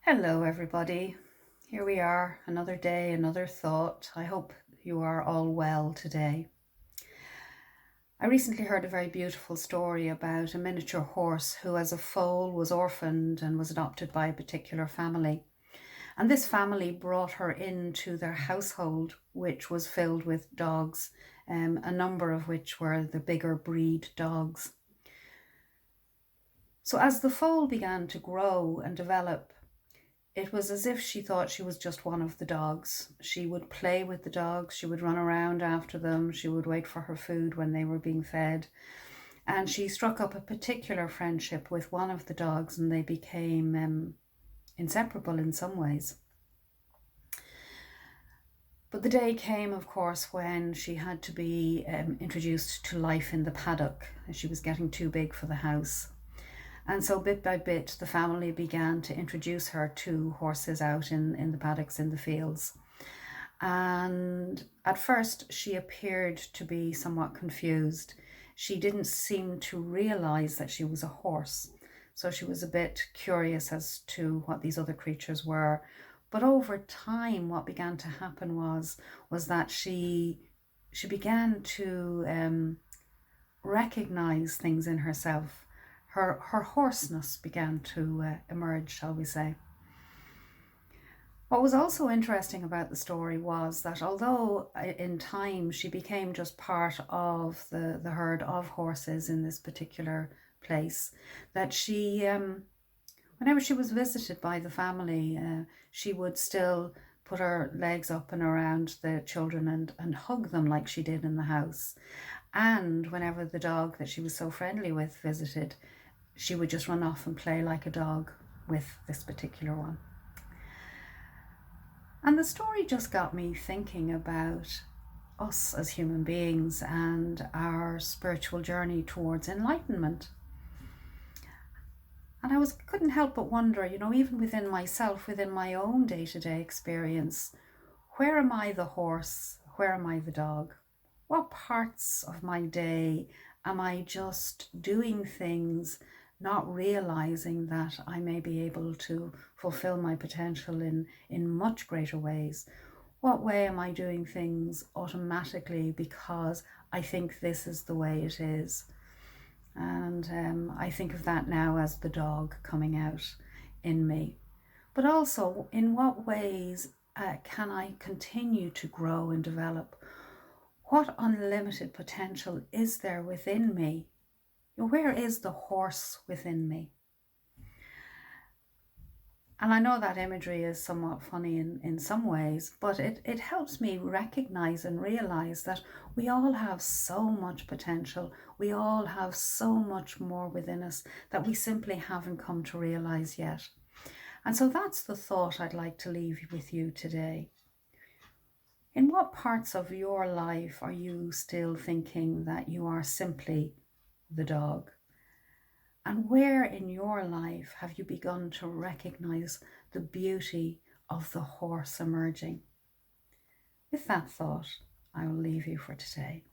Hello, everybody. Here we are, another day, another thought. I hope you are all well today. I recently heard a very beautiful story about a miniature horse who, as a foal, was orphaned and was adopted by a particular family. And this family brought her into their household, which was filled with dogs, a number of which were the bigger breed dogs. So as the foal began to grow and develop, it was as if she thought she was just one of the dogs. She would play with the dogs, she would run around after them, she would wait for her food when they were being fed. And she struck up a particular friendship with one of the dogs, and they became inseparable in some ways. But the day came, of course, when she had to be introduced to life in the paddock. She was getting too big for the house. And so bit by bit, the family began to introduce her to horses out in the paddocks in the fields. And at first, she appeared to be somewhat confused. She didn't seem to realize that she was a horse. So she was a bit curious as to what these other creatures were. But over time, what began to happen was that she began to recognize things in herself. Her hoarseness began to emerge, shall we say. What was also interesting about the story was that although in time she became just part of the herd of horses in this particular place, that she, whenever she was visited by the family, she would still put her legs up and around the children and hug them like she did in the house. And whenever the dog that she was so friendly with visited, she would just run off and play like a dog with this particular one. And the story just got me thinking about us as human beings and our spiritual journey towards enlightenment. And I couldn't help but wonder, even within myself, within my own day-to-day experience, where am I the horse? Where am I the dog? What parts of my day am I just doing things, not realizing that I may be able to fulfill my potential in much greater ways? What way am I doing things automatically because I think this is the way it is? And I think of that now as the dog coming out in me. But also, in what ways can I continue to grow and develop? What unlimited potential is there within me? Where is the horse within me? And I know that imagery is somewhat funny in some ways, but it helps me recognize and realize that we all have so much potential. We all have so much more within us that we simply haven't come to realize yet. And so that's the thought I'd like to leave with you today. In what parts of your life are you still thinking that you are simply the dog? And where in your life have you begun to recognize the beauty of the horse emerging? With that thought, I will leave you for today.